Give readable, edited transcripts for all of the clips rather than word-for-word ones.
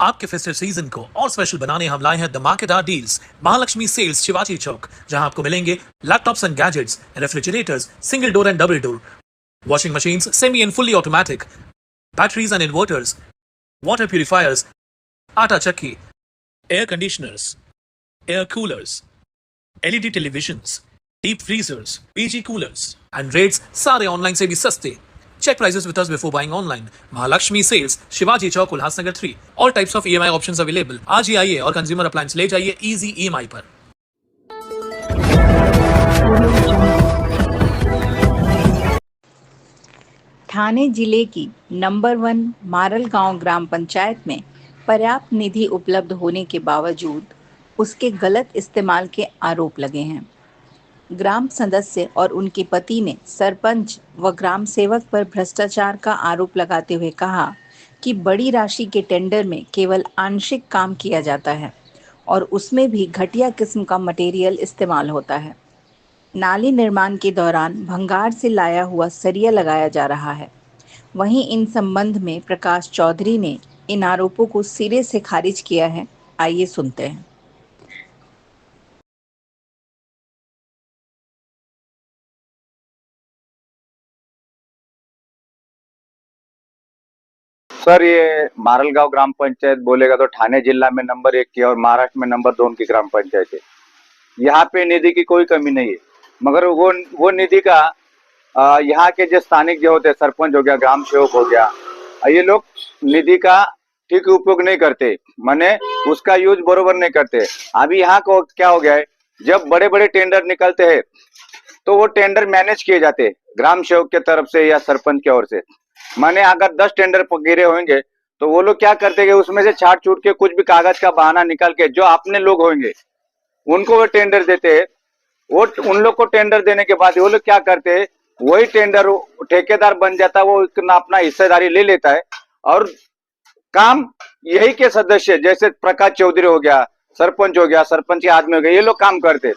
आपके festive season को और स्पेशल बनाने हम लाए हैं धमाकेदार डील्स महालक्ष्मी सेल्स शिवाजी चौक, जहां आपको मिलेंगे laptops and gadgets, refrigerators, single door and double door, washing machines semi and fully automatic, batteries and inverters, water purifiers, आटा चक्की, air conditioners, air coolers, LED televisions, deep freezers, PG coolers and rates सारे online से भी सस्ते। Check prices with us before buying online. Mahalakshmi Sales, Shivaji Chowk, Ulhasnagar 3. All types of EMI options available. आज ही आइए और consumer appliance ले जाइए easy EMI पर। ठाणे जिले की नंबर 1 मारलगांव ग्राम पंचायत में पर्याप्त निधि उपलब्ध होने के बावजूद उसके गलत इस्तेमाल के आरोप लगे हैं। ग्राम सदस्य और उनके पति ने सरपंच व ग्राम सेवक पर भ्रष्टाचार का आरोप लगाते हुए कहा कि बड़ी राशि के टेंडर में केवल आंशिक काम किया जाता है और उसमें भी घटिया किस्म का मटेरियल इस्तेमाल होता है। नाली निर्माण के दौरान भंगार से लाया हुआ सरिया लगाया जा रहा है। वहीं इन संबंध में प्रकाश चौधरी ने इन आरोपों को सिरे से खारिज किया है। आइए सुनते हैं। सर, ये मारलगांव ग्राम पंचायत बोलेगा तो ठाणे जिला में नंबर 1 की और महाराष्ट्र में नंबर 2 की ग्राम पंचायत है। यहाँ पे निधि की कोई कमी नहीं है, मगर वो निधि का यहाँ के जो स्थानिक जो होते हैं, सरपंच हो गया, ग्राम सेवक हो गया, ये लोग निधि का ठीक उपयोग नहीं करते, माने उसका यूज बरोबर नहीं करते। अभी यहाँ को क्या हो गया है, जब बड़े बड़े टेंडर निकलते हैं तो वो टेंडर मैनेज किए जाते हैं ग्राम सेवक के तरफ से या सरपंच की ओर से। माने अगर 10 टेंडर गिरे होंगे तो वो लोग क्या करते हैं, उसमें से छाट छूट के कुछ भी कागज का बहाना निकाल के जो अपने लोग होंगे उनको वो टेंडर देते हैं। वो उन लोग को टेंडर देने के बाद वो लोग क्या करते हैं, वही टेंडर ठेकेदार बन जाता है, वो अपना हिस्सेदारी ले लेता है और काम यही के सदस्य जैसे प्रकाश चौधरी हो गया, सरपंच हो गया, सरपंच के आदमी हो गया, ये लोग काम करते।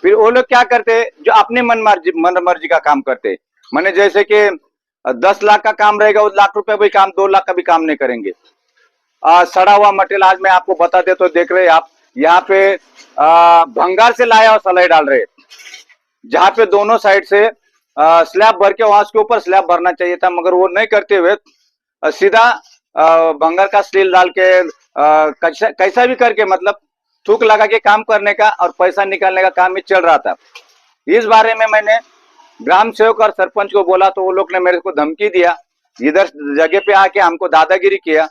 फिर वो लोग क्या करते, जो अपने मन मर्जी का काम करते। माने जैसे कि 10 लाख का काम रहेगा, उस लाख रुपए भी काम, 2 लाख का भी काम नहीं करेंगे। सड़ा हुआ मटेरियल आज मैं आपको बता दे तो देख रहे आप, यहाँ पे भंगार से लाया और सलाई डाल रहे, जहाँ पे दोनों साइड से स्लैब भर के वहां उसके ऊपर स्लैब भरना चाहिए था, मगर वो नहीं करते हुए सीधा भंगार का स्टील डाल के कैसा भी करके मतलब थूक लगा के काम करने का और पैसा निकालने का काम ही चल रहा था। इस बारे में मैंने ग्राम सेवक और सरपंच को बोला तो वो लोग ने मेरे को धमकी दिया, इधर जगह पे आके हमको दादागिरी किया।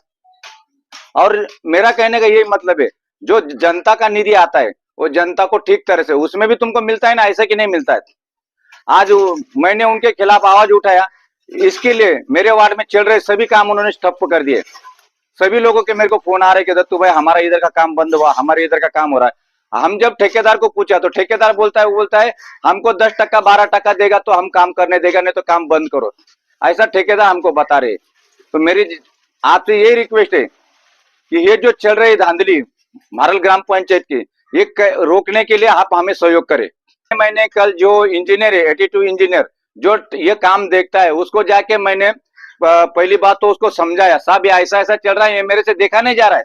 और मेरा कहने का यही मतलब है, जो जनता का निधि आता है वो जनता को ठीक तरह से उसमें भी तुमको मिलता है ना, ऐसा कि नहीं मिलता है। आज मैंने उनके खिलाफ आवाज उठाया, इसके लिए मेरे वार्ड में चल रहे सभी काम उन्होंने ठप्प कर दिए। सभी लोगों के मेरे को फोन आ रहे कि दत्तू भाई हमारा इधर का काम बंद हुआ, हमारे इधर का काम हो रहा है। हम जब ठेकेदार को पूछा तो ठेकेदार बोलता है हमको 10% 12% देगा तो हम काम करने देगा, नहीं तो काम बंद करो, ऐसा ठेकेदार हमको बता रहे। तो मेरी आपसे यही रिक्वेस्ट है कि ये जो चल रही धांधली मारल ग्राम पंचायत की, ये रोकने के लिए आप हमें सहयोग करें। मैंने कल जो इंजीनियर है, 82 इंजीनियर जो ये काम देखता है, उसको जाके मैंने पहली बात तो उसको समझाया, साहब ये ऐसा ऐसा चल रहा है, ये मेरे से देखा नहीं जा रहा है,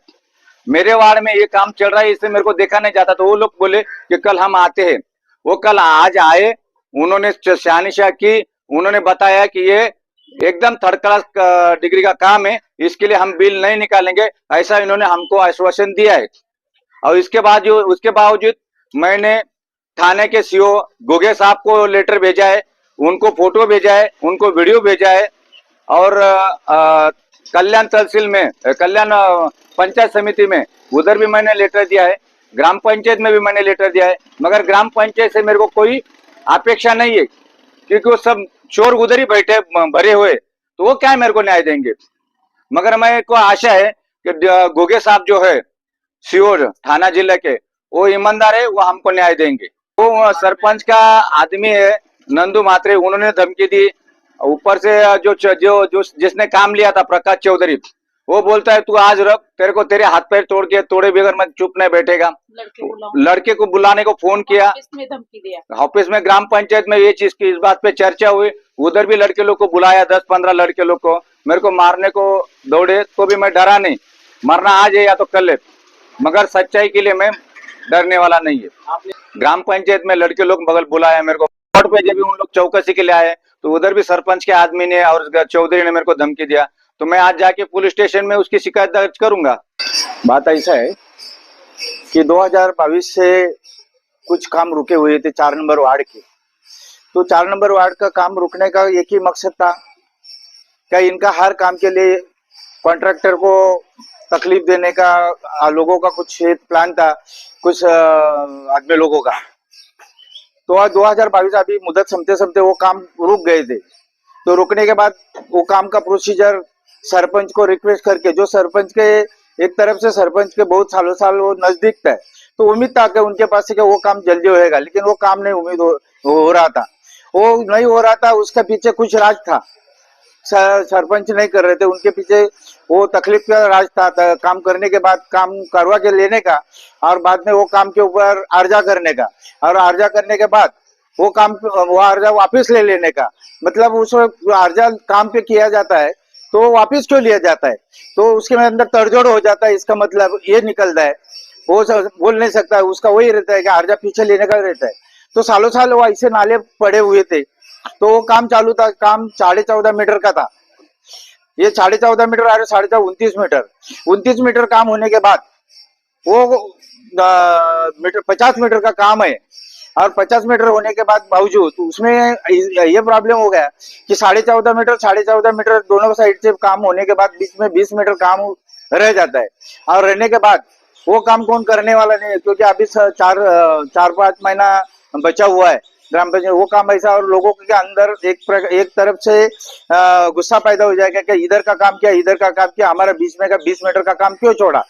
मेरे वार्ड में ये काम चल रहा है, इससे मेरे को देखा नहीं जाता। तो वो लोग बोले कि कल हम आते हैं। वो कल आज आए, उन्होंने शहानिशा की, उन्होंने बताया कि ये एकदम 3rd क्लास डिग्री का काम है, इसके लिए हम बिल नहीं निकालेंगे, ऐसा इन्होंने हमको आश्वासन दिया है। और उसके बावजूद मैंने थाने के सीओ गोगे साहब को लेटर भेजा है, उनको फोटो भेजा है, उनको वीडियो भेजा है, और कल्याण तहसील में, कल्याण पंचायत समिति में उधर भी मैंने लेटर दिया है, ग्राम पंचायत में भी मैंने लेटर दिया है, मगर ग्राम पंचायत से मेरे को कोई अपेक्षा नहीं है, क्योंकि वो सब चोर उधर ही बैठे भरे हुए, तो वो क्या मेरे को न्याय देंगे। मगर मेरे को आशा है कि गोगे साहब जो है सीओ थाना जिले के, वो ईमानदार है, वो हमको न्याय देंगे। वो सरपंच का आदमी है नंदू मात्रे, उन्होंने धमकी दी। ऊपर से जो जिसने काम लिया था प्रकाश चौधरी, वो बोलता है तू आज रख, तेरे को तेरे हाथ पैर तोड़े बगैर मैं चुप नहीं बैठेगा। लड़के को बुलाने को फोन किया, धमकी दिया ऑफिस में ग्राम पंचायत में ये चीज की इस बात पे चर्चा हुई, उधर भी लड़के लोग को बुलाया, 10-15 लड़के लोग को मेरे को मारने को दौड़े, तो भी मैं डरा नहीं। मरना आज है या तो कल है, मगर सच्चाई के लिए मैं डरने वाला नहीं है। ग्राम पंचायत में लड़के लोग बगल बुलाया मेरे को, कोर्ट पे जब भी उन लोग चौकसी के लिए आए तो उधर भी सरपंच के आदमी ने और चौधरी ने मेरे को धमकी दिया, तो मैं आज जाके पुलिस स्टेशन में उसकी शिकायत दर्ज करूंगा। बात ऐसा है कि 2022 से कुछ काम रुके हुए थे 4 नंबर वार्ड के, तो 4 नंबर वार्ड का काम रुकने का एक ही मकसद था क्या इनका हर काम के लिए कॉन्ट्रैक्टर को तकलीफ देने का, लोगों का कुछ प्लान था, कुछ आदमी लोगों का। तो आज 2022 अभी मुदत समझते समझते वो काम रुक गए थे, तो रुकने के बाद वो काम का प्रोसीजर सरपंच को रिक्वेस्ट करके, जो सरपंच के एक तरफ से सरपंच के बहुत सालों साल वो नजदीक था, तो उम्मीद था कि उनके पास से कि वो काम जल्दी होएगा, लेकिन वो काम नहीं उम्मीद हो रहा था, वो नहीं हो रहा था। उसके पीछे कुछ राज था, सरपंच नहीं कर रहे थे, उनके पीछे वो तकलीफ का राज था। काम करने के बाद काम करवा के लेने का, और बाद में वो काम के ऊपर अर्जा करने का, और अर्जा करने के बाद वो काम वो अर्जा वापस ले लेने का। मतलब उस अर्जा काम पे किया जाता है तो वापस क्यों लिया जाता है, तो उसके अंदर तड़जोड़ हो जाता है। इसका मतलब ये निकलता है, वो बोल नहीं सकता, उसका वही रहता है कि अर्जा पीछे लेने का रहता है। तो सालों साल वो ऐसे नाले पड़े हुए थे, तो वो काम चालू था। काम 14.5 मीटर का था, ये 14.5 मीटर आ रहे 14.5 29 मीटर काम होने के बाद वो मीटर 50 मीटर का काम है, और 50 मीटर होने के बाद बावजूद उसमें ये प्रॉब्लम हो गया कि 14.5 मीटर दोनों साइड से काम होने के बाद बीच में 20 मीटर काम रह जाता है, और रहने के बाद वो काम कौन करने वाला नहीं है, क्योंकि अभी 4-5 महीना बचा हुआ है ग्राम पंचायत। वो काम ऐसा, और लोगों के अंदर एक तरफ से गुस्सा पैदा हो जाएगा कि इधर का काम किया, इधर का काम किया, हमारा बीच में का 20 मीटर का काम क्यों छोड़ा,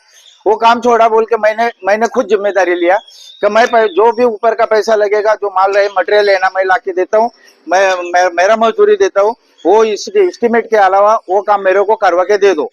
वो काम छोड़ा बोल के मैंने खुद जिम्मेदारी लिया कि मैं जो भी ऊपर का पैसा लगेगा, जो माल रहे मटेरियल है ना, मैं लाके देता हूँ, मेरा मजदूरी देता हूँ, वो एस्टिमेट के अलावा वो काम मेरे को करवा के दे दो।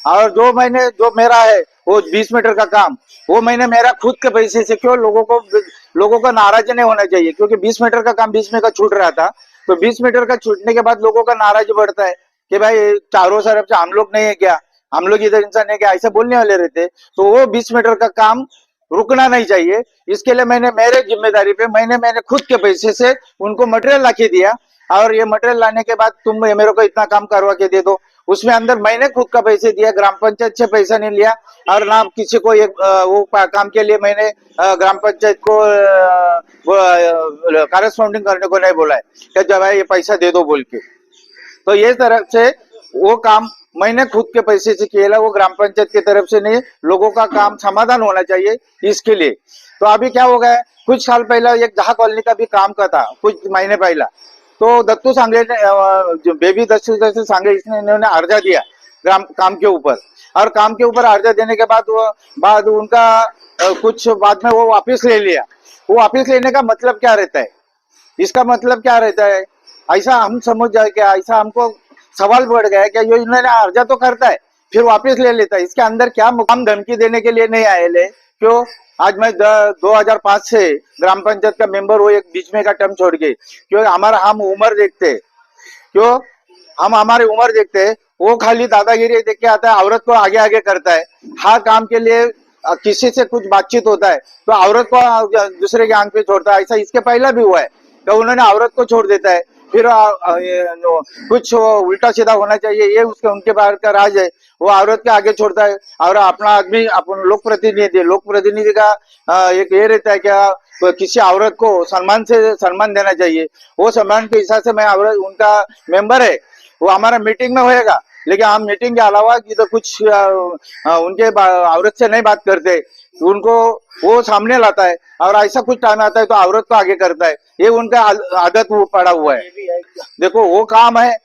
और जो मेरा है वो 20 मीटर का काम, वो मैंने मेरा खुद के पैसे से, क्यों लोगों का नाराज नहीं होना चाहिए, क्योंकि 20 मीटर का काम 20 में का छूट रहा था, तो 20 मीटर का छूटने के बाद लोगों का नाराज बढ़ता है कि भाई चारों तरफ से हम लोग नहीं है क्या, हम लोग इधर इंसान है क्या, ऐसा बोलने वाले रहते। तो वो 20 मीटर का काम रुकना नहीं चाहिए। इसके लिए मेरे जिम्मेदारी पे मैंने खुद के पैसे से उनको मटेरियल ला के दिया, और ये मटेरियल लाने के बाद तुम मेरे को इतना काम करवा के दे दो। उसमें अंदर मैंने खुद का पैसे दिया, ग्राम पंचायत से पैसा नहीं लिया, और ना किसी को वो काम के लिए मैंने ग्राम पंचायत को कॉरेस्पॉन्डिंग करने को नहीं बोला है कि जब ये पैसा दे दो बोल के। तो ये तरफ से वो काम मैंने खुद के पैसे से किया, वो ग्राम पंचायत की तरफ से नहीं। लोगों का काम समाधान होना चाहिए इसके लिए। तो अभी क्या हो गया, कुछ साल पहला एक जहा कॉलोनी का भी काम का था, कुछ महीने पहला, तो दत्तू सांगले ने जो बेबी दत्तू सांगले इन्होंने अर्जा दिया काम के ऊपर, और काम के ऊपर अर्जा देने के बाद उनका कुछ बाद में वो वापस ले लिया। वो वापस लेने का मतलब क्या रहता है, इसका मतलब क्या रहता है, ऐसा हम समझ जाए क्या, ऐसा हमको सवाल बढ़ गया है कि ये इन्होंने अर्जा तो करता है फिर वापस ले लेता है, इसके अंदर क्या मुकाम धमकी देने के लिए नहीं आए ले। क्यों आज मैं 2005 से ग्राम पंचायत का मेंबर हूँ, एक बीच में का टर्म छोड़ के, क्यों हम उम्र देखते, क्यों हम हमारी उम्र देखते, वो खाली दादागिरी देख के आता है, औरत को आगे आगे करता है। हर काम के लिए किसी से कुछ बातचीत होता है तो औरत को दूसरे के आंख पे छोड़ता है। ऐसा इसके पहला भी हुआ है तो उन्होंने औरत को छोड़ देता है, फिर कुछ उल्टा सीधा होना चाहिए, ये उनके बाहर का राज है। वो औरत के आगे छोड़ता है, और अपना आदमी अपन लोक प्रतिनिधि का एक ये रहता है क्या, तो किसी औरत को सम्मान देना चाहिए। वो सम्मान के हिसाब से मैं औरत उनका मेंबर है, वो हमारा मीटिंग में होएगा, लेकिन हम मीटिंग के अलावा की तो कुछ उनके औरत से नहीं बात करते, उनको वो सामने लाता है, और ऐसा कुछ टाइम आता है तो औरत को आगे करता है। ये उनका आदत वो पड़ा हुआ है। देखो वो काम है,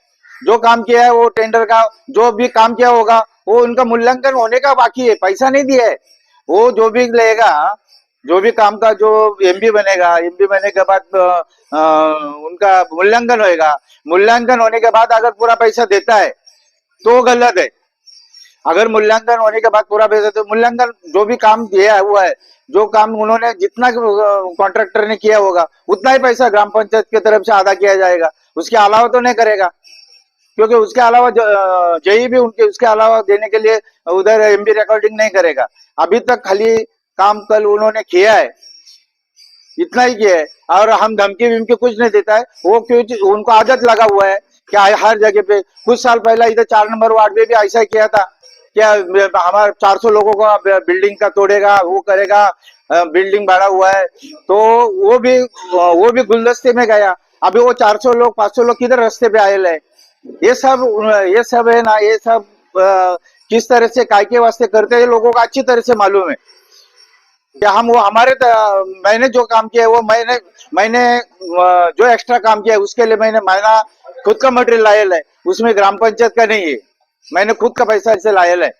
जो काम किया है वो टेंडर का जो भी काम किया होगा वो उनका मूल्यांकन होने का बाकी है, पैसा नहीं दिया है। वो जो भी लेगा, जो भी काम का जो एमबी बनेगा, एमबी बनने के बाद उनका मूल्यांकन होएगा, मूल्यांकन होने के बाद अगर पूरा पैसा देता है तो गलत है। अगर मूल्यांकन होने के बाद पूरा पैसा, तो मूल्यांकन जो भी काम दिया हुआ है, जो काम उन्होंने जितना कॉन्ट्रैक्टर ने किया होगा उतना ही पैसा ग्राम पंचायत की तरफ से अदा किया जाएगा, उसके अलावा तो नहीं करेगा। क्योंकि उसके अलावा जेई भी उनके उसके अलावा देने के लिए उधर एमबी रिकॉर्डिंग नहीं करेगा। अभी तक खाली काम कल उन्होंने किया है, इतना ही किया है, और हम धमकी विमकी कुछ नहीं देता है। वो क्यों, उनको आदत लगा हुआ है क्या हर जगह पे। कुछ साल पहले इधर 4 नंबर वार्ड में भी ऐसा ही किया था, क्या हमारा 400 लोगों का बिल्डिंग का तोड़ेगा, वो करेगा, बिल्डिंग बढ़ा हुआ है, तो वो भी गुलदस्ते में गया। अभी वो 400 लोग 500 लोग किधर रास्ते पे आए है। ये सब है ना, ये सब किस तरह से काय के वास्ते करते हैं लोगों को अच्छी तरह से मालूम है कि हम वो मैंने जो काम किया है वो मैंने जो एक्स्ट्रा काम किया है उसके लिए मैंने महीना खुद का मटेरियल लायल है, उसमें ग्राम पंचायत का नहीं है, मैंने खुद का पैसा इसे लायल है।